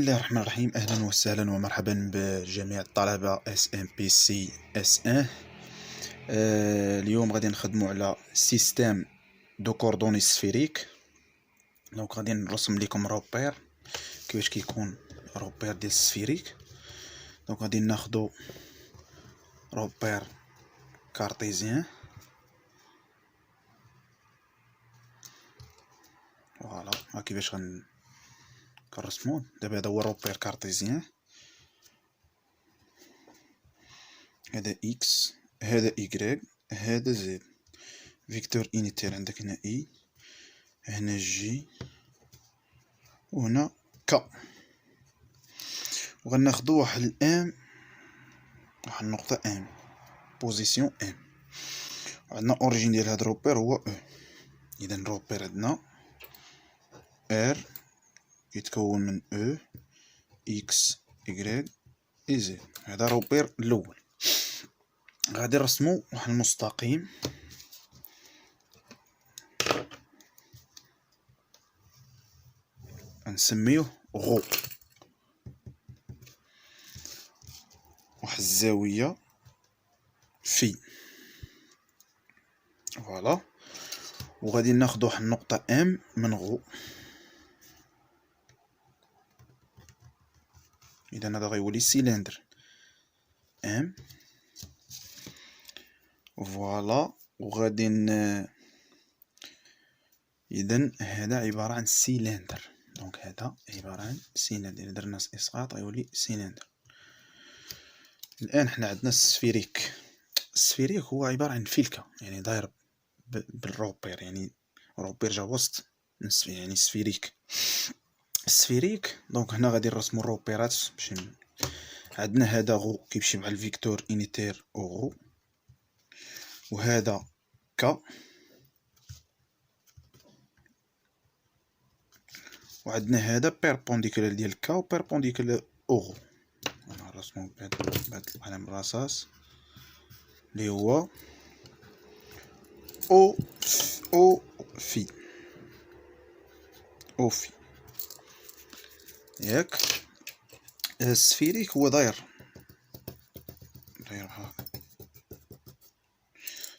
الله الرحمن الرحيم. أهلا وسهلا ومرحبا بجميع الطلبة SMPC S1. اليوم غادي نخدمو على سيستم دو كوردوني سفيريك. دونك غادي نرسم لكم روبير كيفاش كيكون روبير ديال السفيريك. دونك غادي ناخدو روبير كارتيزيان. فوالا ها كيفاش كنرسمو. دابا هذا هو روبير كارتيزيان، هذا اكس، هذا إيكغيك، هذا زد. فيكتور انيتير عندك هنا اي، هنا جي، وهنا كا. وغناخدو واحد الام، واحد النقطة ام، بوزيسيون ام. وعندنا اوريجين ديال هاد الروبير هو او. اذا الروبير عندنا ار يتكون من او اكس إيكغيك اي زد. هذا الروبير الاول. غادي نرسمو واحد المستقيم نسميوه غو، واحد الزاوية في. فوالا. وغادي ناخدو واحد النقطة ام من غو. اذا هذا غيولي سيلندر ام. فوالا. وغادي اذا هذا عبارة عن سيلندر. دونك هذا عبارة عن سيلندر. اذا درنا اسقاط غيولي سيلندر. الان حنا عندنا السفيريك. السفيريك هو عبارة عن فلكة، يعني داير بالروبير، يعني روبير جا وسط يعني سفيريك. السفيريك دونك هنا غادي نرسمو الروبيرات باش عندنا هذا غو كيمشي مع الفيكتور انيتير او غو، وهذا كا، وعندنا هذا بيربونديكولار ديال كا و بيربونديكولار او غو. انا نرسمو بهاد القلم الرصاص اللي هو او في او في ياك. السفيريك هو داير هكا.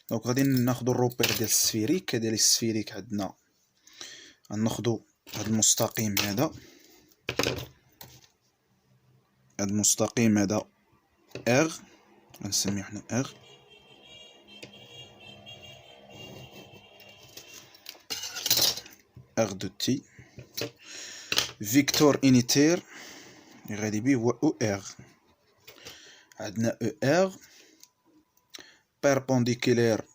دونك غادي ناخدو الروبير ديال السفيريك. كذلك السفيريك عندنا غناخدو هاد المستقيم هذا، هاد المستقيم هذا اغ، غنسميوه حنا اغ. اغ دو تي. فيكتور انيتير اللي غادي بيه هو او اغ. عندنا او اغ بيربونديكولار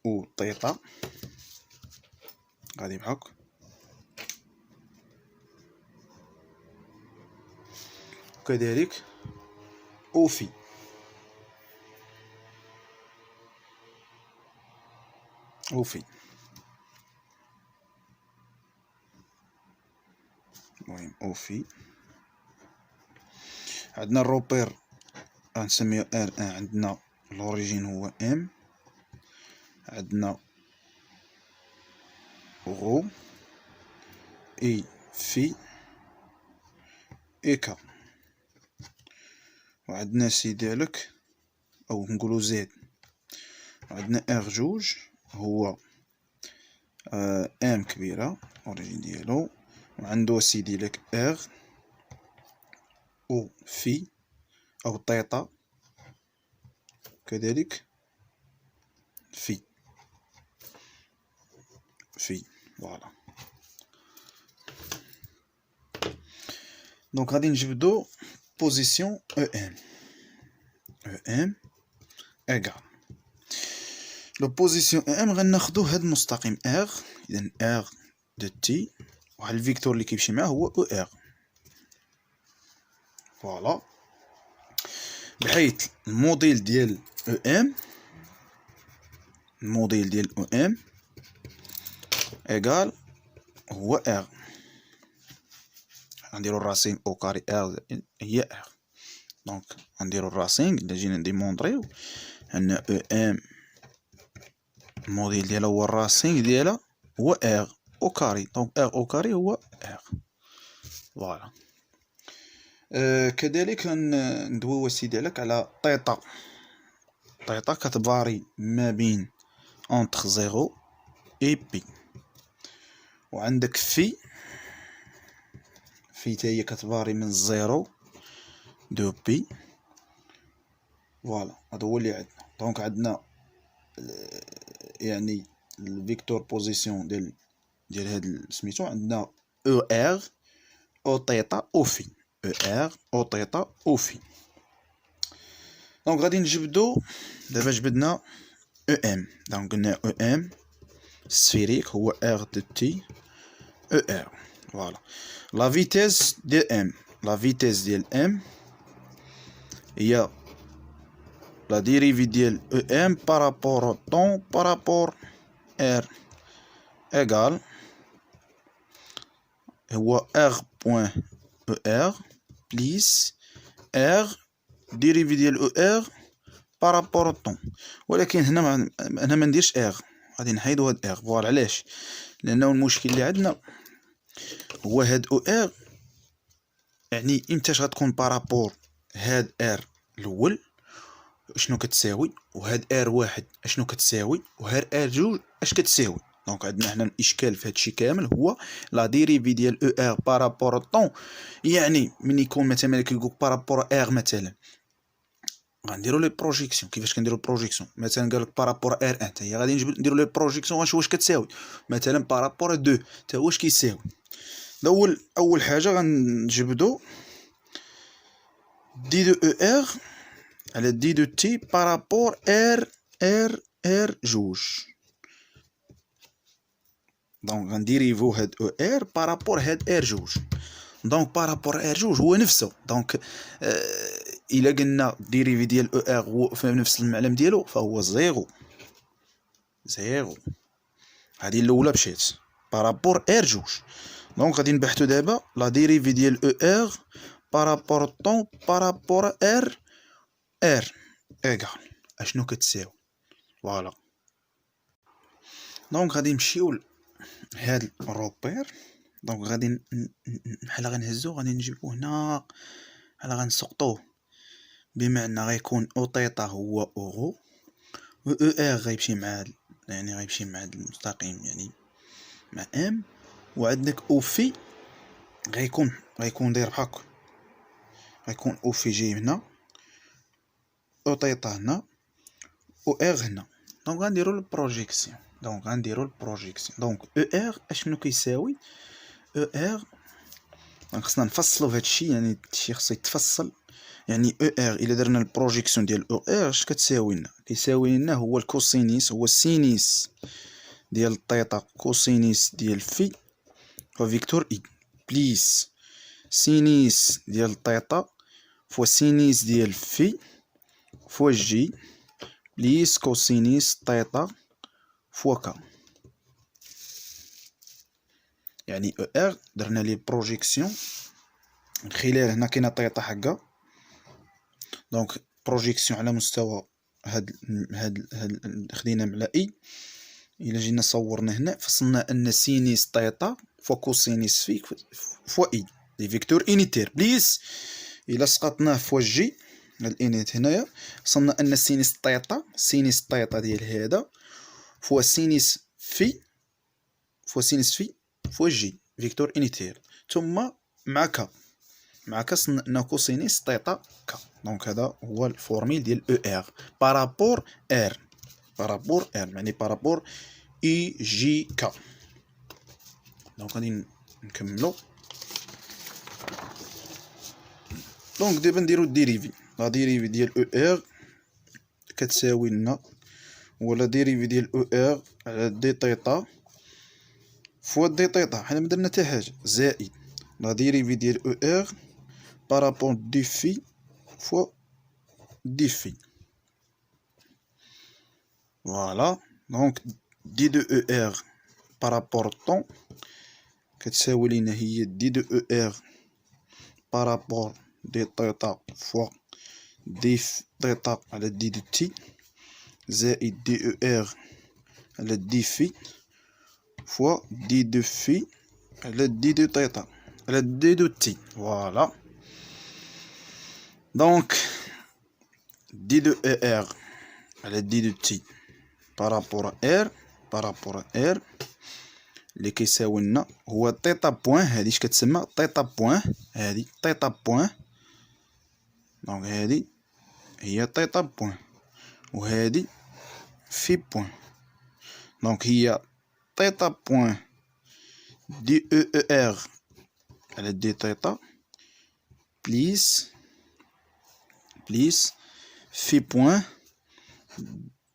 او طيطا غادي بحال هكا. وكذلك او في. او في. المهم او في. عندنا الروبير غنسميو ار ان. عندنا لوريجين هو ام، عندنا غو اي في اي كا، وعندنا سي ديالك او نقولو زد. عندنا ار جوج هو ام كبيرة اوريجين ديالو، وعندو سي ديالك ار او في او طيطا كذلك في فوالا. دونك غادي نجبدو بوزيسيون او ام ايكال لو بوزيسيون ام. غناخدو هاد المستقيم اغ. اذا اغ دو تي، واحد الفيكتور اللي كيمشي معاه هو او اغ. فوالا. بحيث الموديل ديال او ام، الموديل ديال او ام ايكال هو ار. غنديرو الراسين او كاري ار هي ار. دونك غنديرو الراسين. الا جينا نديمونطريو ان او ام الموديل ديالها هو الراسين ديالها هو ار او كاري. دونك ار او كاري هو ار. فوالا. كذلك ندويو سيدي عليك على طيطا. طيطا كتباري ما بين اونتر زيرو اي بي. وعندك في تا هي كتباري من زيرو دو بي. فوالا هذا هو اللي عندنا. دونك عندنا يعني الفيكتور بوزيسيون ديال هاد سميتو عندنا او ار او تيتا او في. او ار او تيتا او في. دونك غادي نجبدو دابا جبدنا او ام. دونك قلنا او ام سفيريك هو ار دو تي او ار. فوالا لا فيتيس ديال ام. لا فيتيس ديال ام هي لا ديريفي ديال او ام بارابور او طون بارابور ار ايغال هو ار بوان او ار بليس ار ديريفي ديال او ار بارابور او طون. ولكن هنا انا ما نديرش ار، غادي نحيدو هاد ار. فوالا علاش؟ لانه المشكل اللي عندنا هو هاد او ار يعني امتاش غتكون بارابور هاد ار الاول شنو كتساوي، وهاد ار واحد اشنو كتساوي، وهاد ار جوج اش كتساوي. دونك عندنا حنا الاشكال في هادشي كامل هو لا ديريفي ديال او ار بارابور طون. يعني ملي يكون مثلا كيقولك بارابور ار مثلا غنديرو لي بروجيكسيون. كيفاش كنديرو البروجيكسيون؟ مثلا قالك بارابور ار ان حتى هي غادي نديرو لي بروجيكسيون غنشوف واش كتساوي. مثلا بارابور 2 حتى هو واش كيساوي. اول حاجه غنجبدو دي دو او ار على دي دو تي بارابور ار جوج. دونك غنديريفو هاد او ار بارابور هاد ار جوج. دونك بارابور ار جوج هو نفسه. دونك الا قلنا ديريفي ديال او ار هو في نفس المعلم ديالو فهو زيرو. هادي الاولى مشات بارابور ار جوج. دونك غادي نبحثو دابا لا ديريفي ديال او ار بارابور طون بارابور ار ايغال اشنو كتساوي. فوالا دونك غادي نمشيو لهاد الروبير. دونك غادي بحال غنهزو غادي نجيبو هنا بحال غنسقطوه بمعنى غيكون او تيتا هو اورو و او ار غيمشي مع يعني غيمشي مع المستقيم يعني مع ام. وعندك او في غيكون داير بحال غيكون او في جاي هنا او تيتا هنا و ار هنا. دونك غنديرو البروجيكسيون. دونك او ار اشنو كيساوي او ار. دونك خصنا نفصلو هادشي يعني هادشي خصو يتفصل. يعني او ار الا درنا البروجيكسيون ديال او ار اش كتساوي لنا؟ كيساوي لنا هو الكوسينيس هو السينيس ديال الطيطا كوسينيس ديال في فيكتور اي بليس سينيس ديال الطيطا فوا سينيس ديال في فوا جي بليس كوسينيس طيطا فوا كا. يعني او ار درنا ليه بروجيكسيون من خلال هنا كاينه طيطا حقا. دونك بروجيكسيون على مستوى هاد خدينا على اي. الا جينا صورنا هنا فصلنا ان سينيس طيطا فوا كوسينيس في فوا اي دي فيكتور انيتير بليس الا سقطناه فوا جي هاد الانيت هنايا وصلنا ان سينيس طيطا ديال هذا فوا سينيس في فوا جي فيكتور انيتير ثم مع كا صلنا كوسينيس طيطا كا. دونك هذا هو الفورميل ديال او ار بارابور ار يعني بارابور اي جي كا. دونك غادي نكملو. دونك دابا نديرو الديريفي. لا ديريفي ديال او ار كتساوي لنا ولا ديريفي ديال او ار على دي طيطا فوا دي طيطا حنا ما درنا حتى حاجه زائد لا ديريفي ديال او ار بارابور دي في فوا دي في. فوالا دونك دي دو او ار بارابور طون كتساوي لينا هي دي دو او ار بارابور دي طيطا فوا دي طيطا على دي دو تي زائد دي او ار على دي في فوا دي دو في على دي دو طيطا على دي دو تي. فوالا دونك دي دو اي ار على دي دو تي بارابور ار بارابور ار اللي كيساوي لنا هو تيتا بوان. هادي اش كتسمى تيتا بوان، هادي تيتا بوان. دونك هادي هي تيتا بوان وهادي في بوان. دونك هي تيتا بوان دي او اي ار على دي تيتا بليس في بوان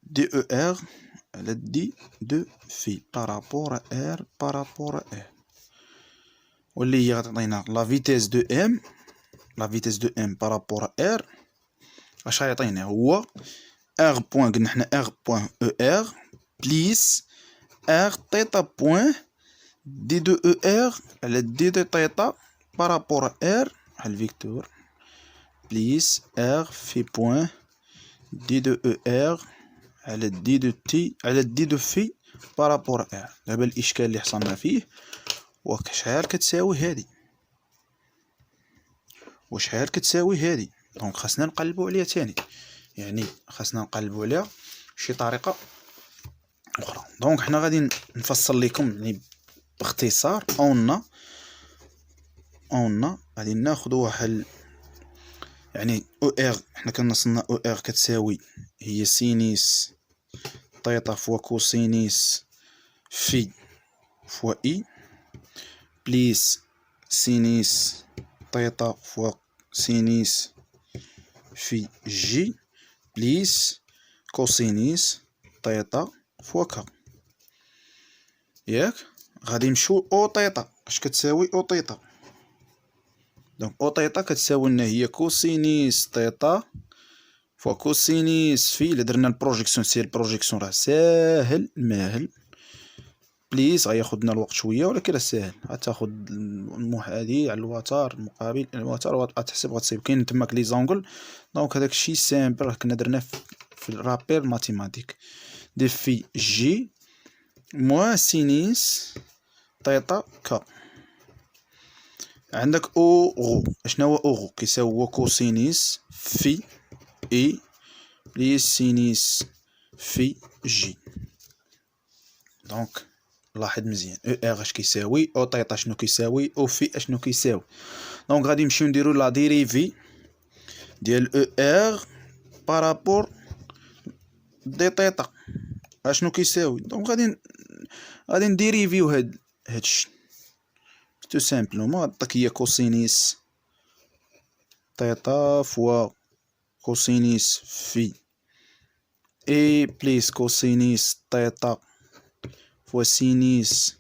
دي او ار على دي دو في بارابور ار بارابور ار، واللي هي غتعطينا لا فيتيس دو ام، لا فيتيس دو ام بارابور ار. اش غيعطينا هو ار بوان، قلنا حنا ار بوان او ار بليس ار تيتا بوان دي دو او ار على دي دو تيتا بارابور ار على الفيكتور بليس ار في بوان دي دو او ار على دي دو تي على دي دو في بارابور ار. دابا الاشكال اللي حصلنا فيه وشحال كتساوي هادي وشحال كتساوي هادي. دونك خاصنا نقلبو عليها تاني، يعني خاصنا نقلبو عليها شي طريقه اخرى. دونك حنا غادي نفصل لكم يعني باختصار. اون غادي ناخدو واحد يعني او ار، حنا كنصلنا او ار كتساوي هي سينيس تيتا فوا كوسينيس في فوا اي بليس سينيس تيتا فوا سينيس في جي بليس كوسينيس تيتا فوا كا. ياك غادي نمشيو او تيتا. اش كتساوي او تيتا؟ دونك او تيتا كتساوي لنا هي كوسينيس تيتا فوا كوسينيس في. الا درنا البروجيكسيون سير البروجيكسيون راه ساهل ماهل، بليس غياخدنا الوقت شويه ولكن راه ساهل. غتاخد المحاذي على الوتر المقابل الوتر وغتحسب غتصيب كاين تماك لي زونغل. دونك هذاك الشيء سامبل راه كنا درناه في الرابير ماتيماتيك دي في جي موان سينيس تيتا كا. عندك او غو. اشنا هو او غو؟ كيساوي هو كوسينيس في اي بليس سينيس في جي. دونك لاحظ مزيان او ار اش كيساوي، او تيتا شنو كيساوي، او في اشنو كيساوي. دونك غادي نمشيو نديرو لا ديريفي ديال او ار بارابور دي تيتا اشنو كيساوي. دونك غادي نديريفيو هادشي تو سامبلومون. غتعطيك هي كوسينيس تيتا فوا كوسينيس في اي بليس كوسينيس تيتا فوا سينيس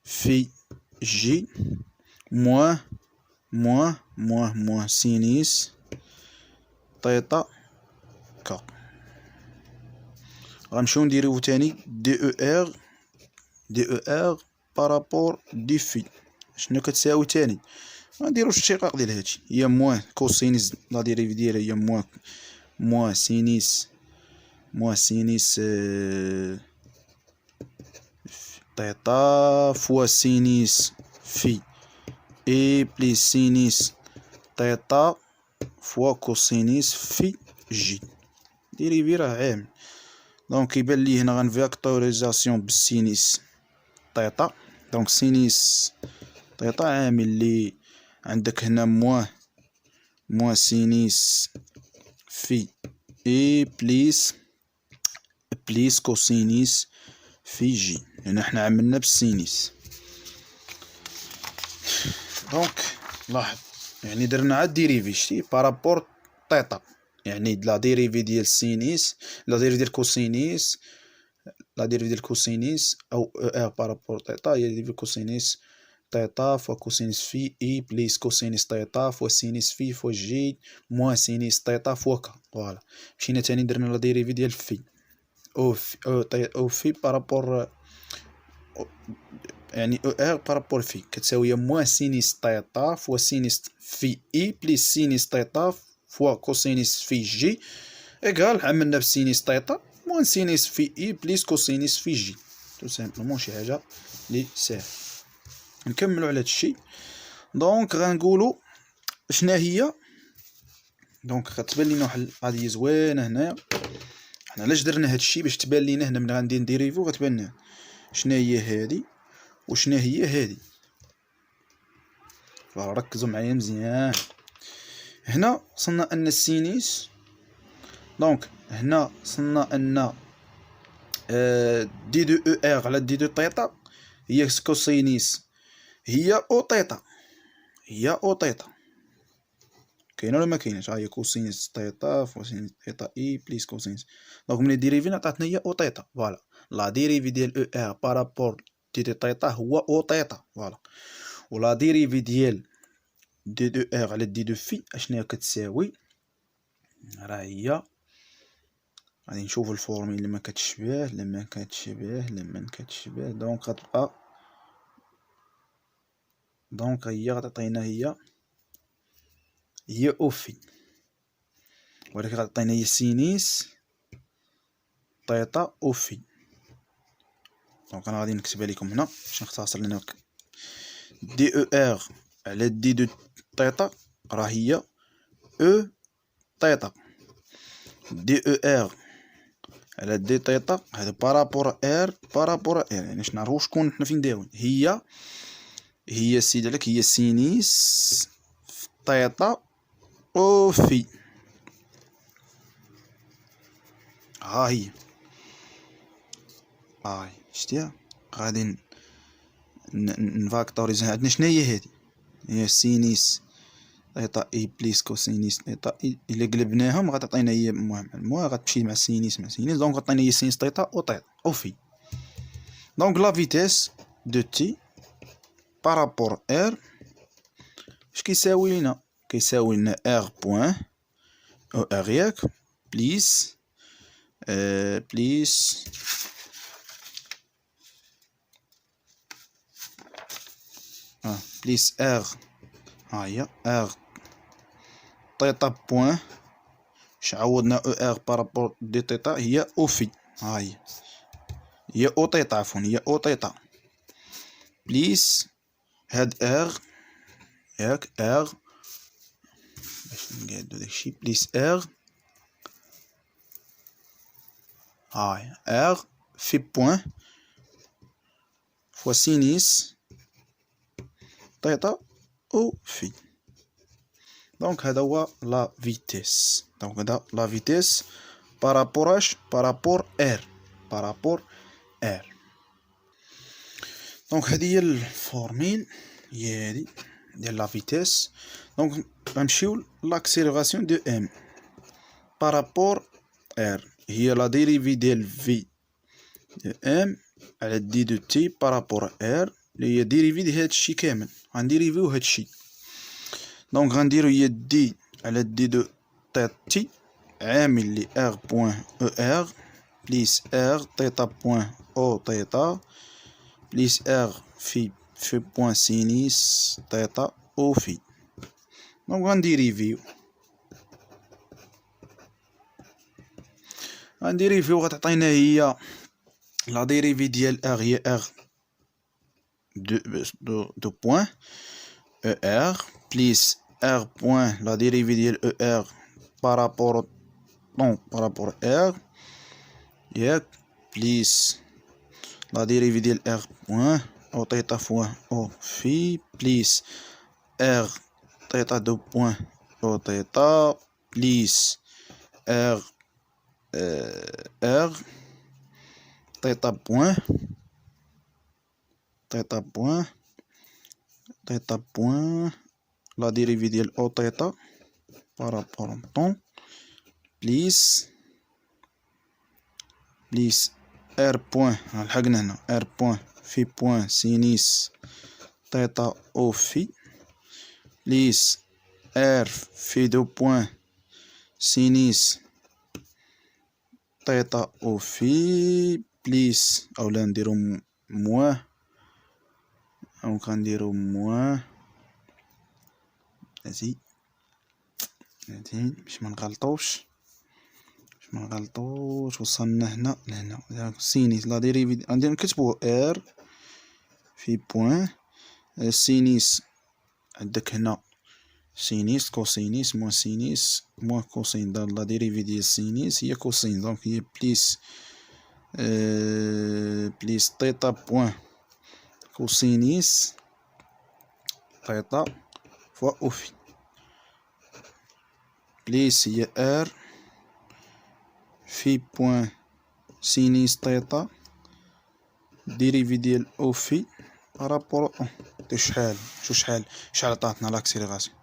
في جي موان سينيس تيتا كا. غنمشيو نديريو تاني دي او ار بارابور دي في. شنو كتساوي تاني؟ غنديرو الاشتقاق ديال هادشي، هي موان كوسينيس لا ديريفي ديالها هي موان سينيس تيتا فوا سينيس في اي بليس سينيس تيتا فوا كوسينيس في جي. ديريفي راه عامل. دونك كيبان لي هنا غنفيكتوريزاسيون بالسينيس تيتا. دونك سينيس تيتا عامل لي عندك هنا موان سينيس في اي بليس كوسينيس في جي. هنا حنا عملنا بالسينيس. دونك لاحظ يعني درنا عاد ديريفي شتي بارابور تيتا، يعني لا ديريفي ديال السينيس لا ديريفي ديال كوسينيس لا ديريفي ديال كوسينيس او ار بارابور تيتا هي ديريفي كوسينيس تيتا فوا كوسينيس في اي بليس كوسينيس تيتا فوا سينيس في فوا جي موان سينيس تيتا فوا كا. فوالا مشينا تاني درنا لا ديريفي ديال في او في بارابور يعني او ار بارابور في كتساوي موان سينيس تيتا فوا سينيس في اي بليس سينيس تيتا فوا كوسينيس في جي ايكال عملنا بسينيس تيتا موان سينيس في اي بليس كوسينيس في جي. تو سامبلومون شي حاجه لي ساهل. نكملوا على هادشي. دونك غنقولوا شنا هي دونك غتبان لينا واحد القضيه زوينه هنايا. حنا علاش درنا هادشي باش تبان لينا هنا ملي غندير نديريفو غتبان لنا شنا هي هادي وشنا هي هادي. ركزوا معايا مزيان. هنا وصلنا ان السينيس، دونك هنا وصلنا ان دي دو او ار على دي دو تيتا هي كوسينيس هي او تيتا، هي او تيتا. كاينه ولا ما كايناش؟ ها هي كوسينيس تيتا فوسينيس تيتا اي بليس كوسينيس. دونك ملي ديريفينا عطاتنا هي او تيتا. فوالا لا ديريفي ديال او ار بارابور دي دو تيتا هو او تيتا. فوالا ولا ديريفي ديال دي دو ار على دي دو في اشناهي كتساوي؟ راه هي غادي نشوفو الفورميل لما كتشبه لما كتشبه دونك غتبقى، دونك هي غتعطينا هي او في، ولكن غتعطينا هي سينيس تيتا او في. دونك انا غادي نكتبها لكم هنا باش نختصر لنا. دي او ار على دي دو تيتا راه هي او تيتا، دي او ار على دي تيتا هذا بارابور ار يعني باش نعرفو شكون حنا فين داوين. هي سيدي عليك هي سينيس تيتا او في. ها هي هاي شتيها. غادي نفاكتوريزها. عندنا شنو هي هادي؟ هي سينيس تيتا اي بليس كوسينيس تيتا اي. الا قلبناهم غتعطينا هي المهم غتمشي مع سينيس دونك غتعطينا هي سينيس تيتا او تيتا او في. دونك لا فيتيس دو تي بارابور ار اش كيساوي لينا؟ كيساوي لنا ار بوين او ار ياك بليس بليس بليس ار. ها هي ار تيتا بوين اش عوضنا او ار بارابور دي تيتا هي او في. ها هي او تيتا عفوا هي او تيتا بليس هاد ار ياك ار باش نقادو داكشي بليس ار. هاي ار في بوين فوا سينيس تيتا او في. دونك هذا هو لا فيتيس. دونك هذا لا فيتيس بارابور اش؟ بارابور ار دونك هذه هي الفورميل هي هذه ديال لا فيتيس. دونك غنمشيو لاكسيليراسيون دو ام بارابور ار هي لا ديريفي ديال في دو ام على دي دو تي بارابور ار اللي هي ديريفي ديال هادشي كامل. غنديريفيو هادشي. دونك غنديرو هي دي على دي دو تي عامل لي ار بوين او ار بليس ار تيتا بوين او تيتا بليس ار في بوين سينيس تيتا او في. دونك غنديريفيو غتعطينا هي لا ديريفي ديال ار هي ار دو بوين او ار بليس ار بوين لا ديريفي ديال او ار بارابور ار ياك بليس لا ديريفي ديال ار بوين او تيتا فوين او في بليس ار تيتا دو بوين او تيتا بليس ار تيتا بوين لا ديريفي ديال او تيتا بارابور طون بليس ار بوين لحقنا هنا ار بوين في بوين سينيس تيتا او في بليس ار في دو بوين سينيس تيتا او في بليس اولا نديرو موان دونك غنديرو موان هادي باش منغلطوش وصلنا هنا لهنا سينيس لا ديريفي غادي نكتبو ار في بوين سينيس عندك هنا سينيس كوسينيس موان سينيس موان كوسين. لا ديريفي ديال سينيس هي كوسين، دونك هي بليس بليس تيتا بوان كوسينيس تيتا فوا او في، بليس هي ار في بوان سينيس تيتا ديريفي ديال او في بارابور او. شحال شحال عطاتنا لاكسيليراسيون،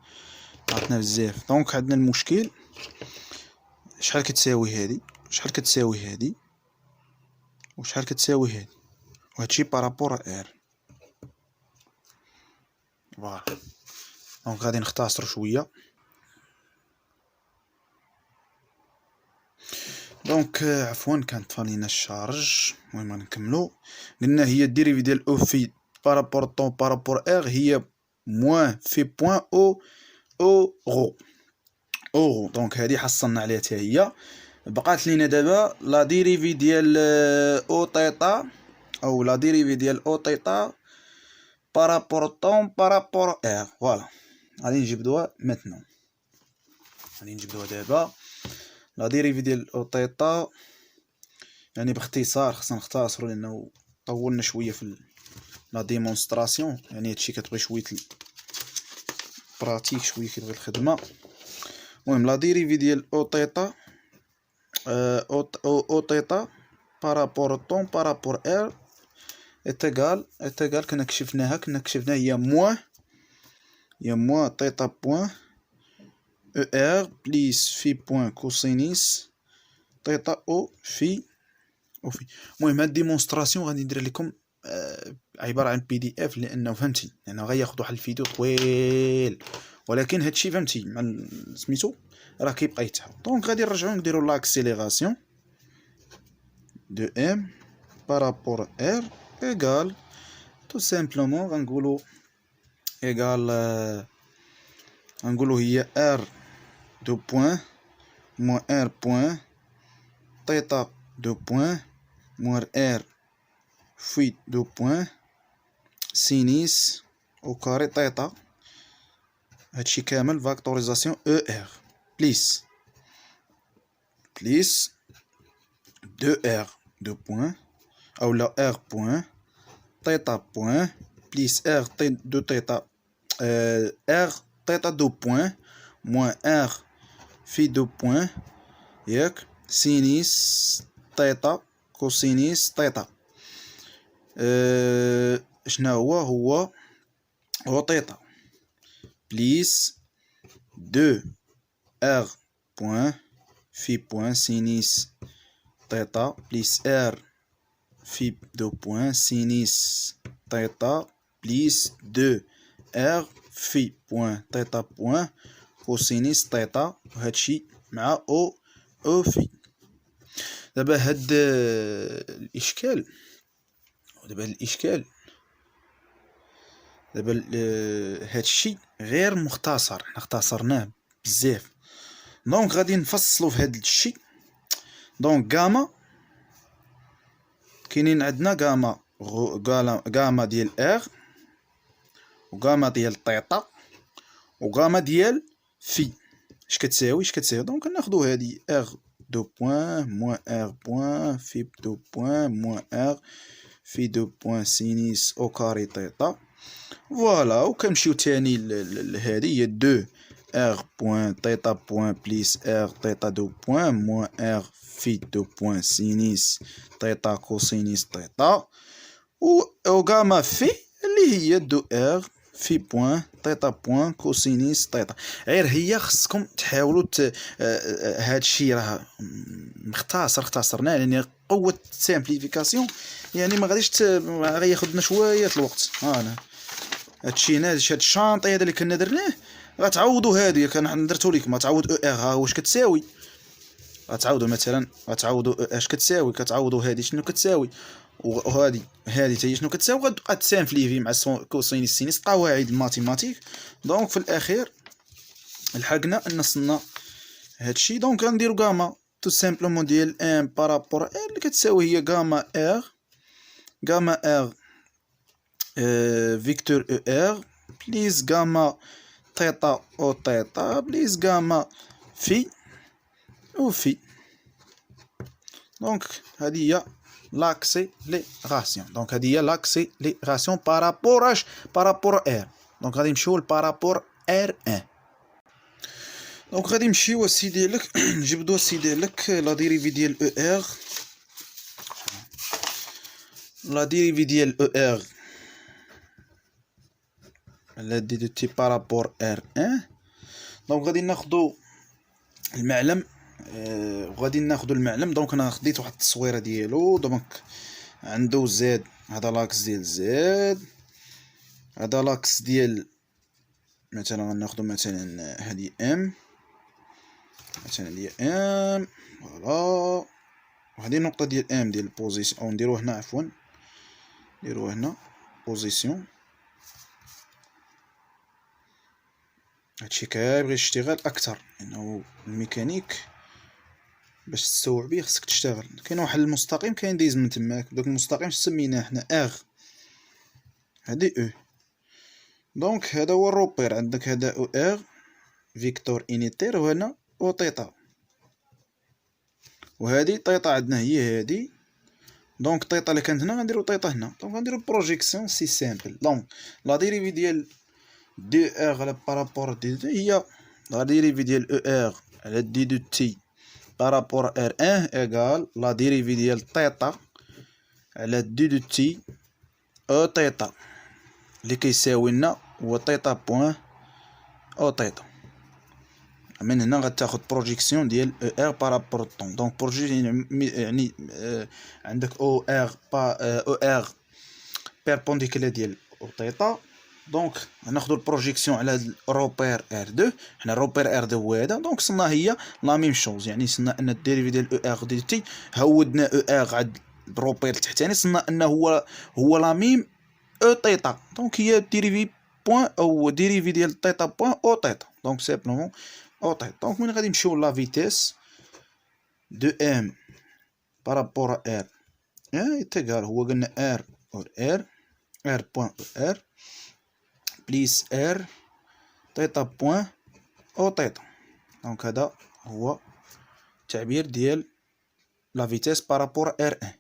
عطاتنا بزاف. دونك عندنا المشكل شحال كتساوي هادي، شحال كتساوي هادي، وشحال كتساوي هادي، وهادشي بارابور ار. فوالا دونك غادي نختصرو شويه. دونك عفوا كانت فالينا الشارج. المهم نكملو. قلنا هي ديريفي ديال او في بارابور طون بارابور ار هي موان في بوان او غو او. دونك هادي حصلنا عليها حتى هي. بقات لينا دابا لا ديريفي ديال او تيتا او لا ديريفي ديال او تيتا بارابور طون بارابور ار. فوالا غادي نجبدوها ماتنون، غادي نجبدوها دابا. لا ديريفي ديال او تيتا يعني باختصار خصنا نختصروا لانه طولنا شويه في لا ديمونستراسيون، يعني هادشي كتبغي شويه براتيك، شويه كيبغي الخدمه. المهم لا ديريفي ديال او تيتا او تيتا بارابور طون بارابور ار اتيغال كنا كشفناها هي موان تيتا بوان او ار بليس في بوان كوسينيس تيتا او في. المهم هاد ديمونستراسيون غادي ندير لكم عباره عن بي دي اف، لانه فهمتي لانه غياخذ واحد الفيديو طويل، ولكن هادشي فهمتي مع سميتو راه كيبقى يتحط. دونك غادي نرجعو نديرو لاكسيليراسيون دو ام بارابور ار ايغال تو سامبلومون غنقولو ايغال غنقولو هي ار دو بوين موان ار بوين تيتا دو بوين موان ار في دو بوين سينيس او كاري تيتا. هادشي كامل فاكتوريزاسيون او ار بليس دو ار دو بوين او لا ار بوين تيتا بوين بليس ار دو تيتا ار تيتا دو بوين موان ار في دو بوين ياك سينيس تيتا كوسينيس تيتا. شنو هو تيتا بليس دو ار بوين في بوين سينيس تيتا بليس ار في دو بوين سينيس تيتا بليس دو ار في بوين تيتا بوين كوسينيس تيتا. وهادشي مع او في. دابا هاد الاشكال دابا هادشي غير مختصر، حنا اختصرناه بزاف. دونك غادي نفصلو في هاد الشيء. دونك غاما كاينين عندنا غاما ديال ار وغاما ديال تيتا وغاما ديال في. اش كتساوي دونك ناخدو هادي ار دو بوين موان ار بوين في دو بوين موان ار في دو بوين سينيس او كاري تيتا. فوالا وكنمشيو تاني لهادي هي دو ار بوين تيتا بوين بليس ار تيتا دو بوين موان ار في دو بوين سينيس تيتا كوسينيس تيتا. و غاما في اللي هي دو ار في بوين تيتا بوين كوسينيس تيتا. غير هي خصكم تحاولوا هادشي راه اختصرناه لان قوه السامبليفيكاسيون يعني ما غاديش غياخذنا شويه الوقت. انا هادشي هاد الشانطي هذا اللي كنا درناه غتعوضوا هادي كان درتو لكم. غتعوض او ار ها واش كتساوي، غتعوضوا مثلا غتعوضوا اش كتساوي، كتعوضوا هادي شنو كتساوي وهادي حتى هي شنو كتساوي. غتبقى تسامبليفي مع كوسينيس سينيس قواعد الماتيماتيك. دونك في الاخير لحقنا ان وصلنا هادشي. دونك غنديرو غاما تو سامبلومون ديال ام بارابور ار اللي كتساوي هي غاما ار فيكتور او ار بليس غاما تيتا او تيتا بليس غاما في او في. دونك هذه هي لاكسيليراسيون. دونك هذه هي لاكسيليراسيون بارابور اش بارابور ار. دونك غادي نمشيو لبارابور ار ان. دونك غادي نمشيو اسيدي لك نجبدو اسيدي لك لا ديريفي ديال او ار. لا ديريفي ديال او ار على دي دو تي بارابور ار ان. دونك غادي ناخدو المعلم وغادي ناخدو المعلم. دونك انا خديت واحد التصويره ديالو. دونك عنده زد، هذا لاكس ديال زد، هذا لاكس ديال مثلا غناخدو مثلا هادي ام، مثلا هادي ام فوالا، وهادي النقطه ديال ام ديال البوزيسيون، او نديرو هنا عفوا نديرو هنا بوزيسيون. هادشي كيبغي يشتغل اكثر لانه الميكانيك باش تستوعبيه خصك تشتغل. كاين واحد المستقيم كاين دايز من تماك، داك المستقيم سميناه حنا اغ، هادي او. دونك هذا هو الروبير. عندك هذا او اغ فيكتور انيتير، وهنا او تيتا، وهادي تيتا عندنا هي هادي. دونك تيتا اللي كانت هنا غنديرو تيتا هنا. دونك غنديرو بروجيكسيون سي سامبل. دونك لا ديريفي ديال دي اغ على بارابور دي دو هي لا ديريفي ديال او اغ على دي دو تي بارابور ار ان ايغال لا ديريفي ديال تيتا على دي دو تي او تيتا اللي كيساوي لنا هو تيتا بوان او تيتا. من هنا غتاخد بروجيكسيون ديال او ار بارابور طون. دونك بروجيكسيون يعني عندك او ار با او ار بيربونديكولار ديال او تيتا. دونك ناخذ البروجيكسيون على هاد الروبير ار 2. حنا الروبير ار 2 هو هذا. دونك صرنا هي لا ميم شوز، يعني صرنا ان الديريفي ديال او ار دي تي هودنا او ار عند الروبير التحتاني، صرنا انه هو لا ميم او تيتا. دونك هي ديريفي بوين او ديريفي ديال تيتا بوين او تيتا. دونك سيمبلومون او تيتا. دونك من غادي نمشيو لا فيتيس دو ام بارابور ار تيغال هو قلنا ار اور ار ار بوين او ار بليس ار تيتا بوين او تيتا. دونك هذا هو التعبير ديال لا فيتيس بارابور ار ان.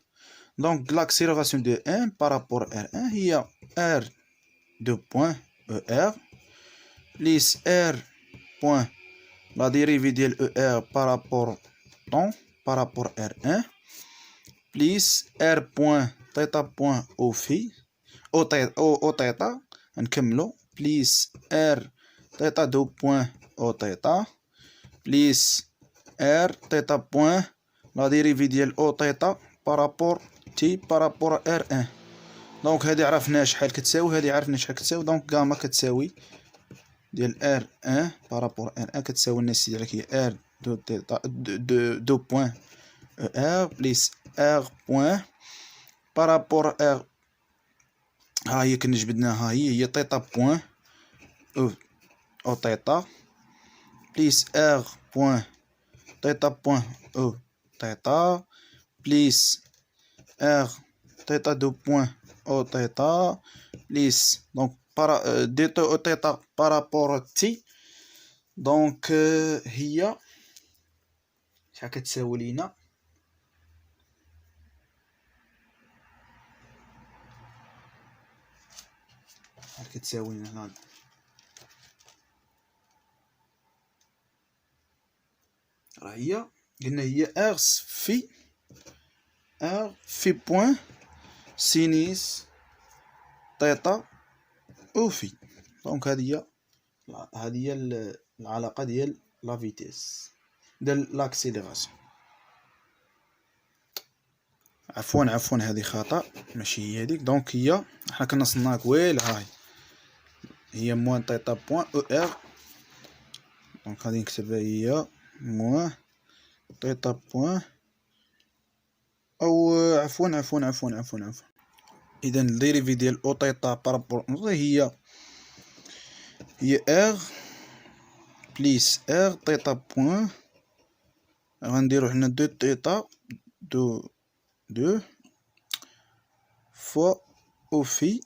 دونك لاكسيليراسيون دو ان بارابور ار ان هي ار دو بوين او ار بليس ار بوين لا ديريفي ديال او ار بارابور طون بارابور ار ان بليس ار بوين تيتا بوين او في او تيتا. نكملو بليس ار تيتا دو بوين او تيتا بليس ار تيتا بوين لا ديريفي ديال او تيتا بارابور تي بارابور ار ان. دونك هادي عرفنا شحال كتساوي، هادي عرفنا شحال كتساوي. دونك غاما كتساوي ديال ار ان بارابور ار ان كتساوي لنا سيدي عليك هي ار دو تيتا دو بوين ار بليس ار بوين بارابور ار. ها هي كنا جبدناها، هي تيتا بوين او تيتا بليس ار بوين تيتا بوين او تيتا بليس ار تيتا دو بوين او تيتا بليس دونك بارا دي تو او تيتا بارابور تي. دونك هي شحال كتساوي لينا؟ شحال كتساوي لنا هنا؟ راه هي قلنا هي ار في بوين سينيس تيتا او في. دونك هذه هي العلاقه ديال لا فيتيس ديال لاكسيليراسيون. عفوا هذه خطا ماشي هي هذيك. دونك هي حنا كنا صناك ويل هاي هي موان تيتا بوين او ار. دونك غادي نكتبها هي موان تيتا بوين او عفوا اذا الديريفي ديال او تيتا بارابور هي ار بليس ار تيتا بوين غنديرو حنا دو تيتا دو فوا او في.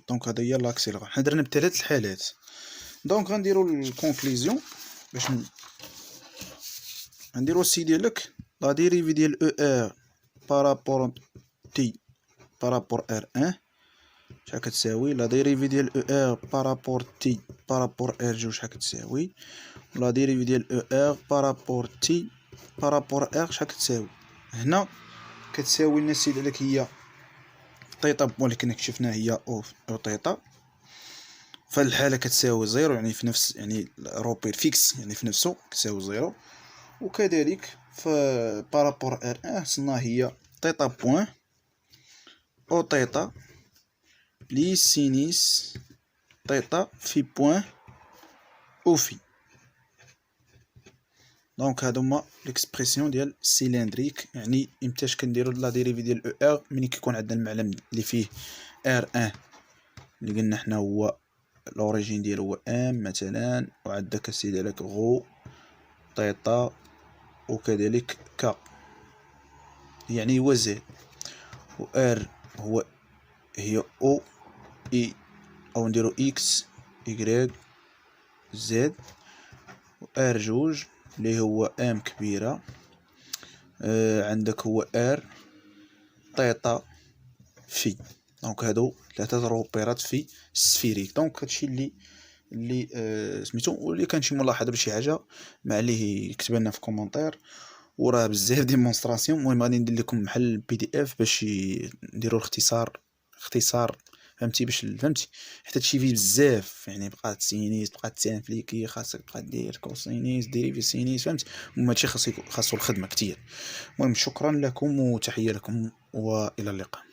دونك هذا هي لاكسيليراسيون. حنا درنا بثلاث الحالات. دونك غنديرو الكونكليزيون باش غنديرو السي ديالك لا ديريفي ديال او ار بارابور تي بارابور ار ان شحال كتساوي لا ديريفي ديال او ار بارابور تي بارابور ار جوج شحال كتساوي لا ديريفي ديال او ار بارابور تي بارابور ار شحال كتساوي. هنا كتساوي لنا السي ديالك هي طيطا بوان اللي كنا كشفناه هي او طيطا، فهاد الحالة كتساوي زيرو يعني في نفس يعني روبير فيكس يعني في نفسه كتساوي زيرو. وكذلك في بارابور ار ان خصنا هي طيطا بوان او طيطا بليس سينيس طيطا في بوان او في. دونك هادو هما ليكسبرسيون ديال سيلندريك، يعني امتاش كنديرو لا ديريفي ديال او ار ملي كيكون عندنا المعلم اللي فيه ار ان اللي قلنا حنا هو لوريجين ديالو هو ام مثلا، وعندك السي ديالك غو طيطا وكذلك ك يعني هو زد، و ار هو هي او اي او نديرو اكس يكغيك زد، و ار جوج اللي هو ام كبيرة عندك هو ار طيطا في. دونك هادو ثلاثة روبيرات في السفيريك. دونك هادشي اللي سميتو، واللي كان شي ملاحظة بشي حاجة مع اللي يكتبها لنا في كومونتير، وراه بزاف ديمونستراسيون. المهم غادي ندير لكم بحال بي دي اف باش نديرو اختصار فهمتي، باش فهمتي حيت هادشي فيه بزاف يعني بقات سينيس بقات تانفليكي خاصك تبقى دير كوسينيس ديريفي سينيس فهمت. المهم هادشي خاصو الخدمة كتير. المهم شكرا لكم وتحية لكم والى اللقاء.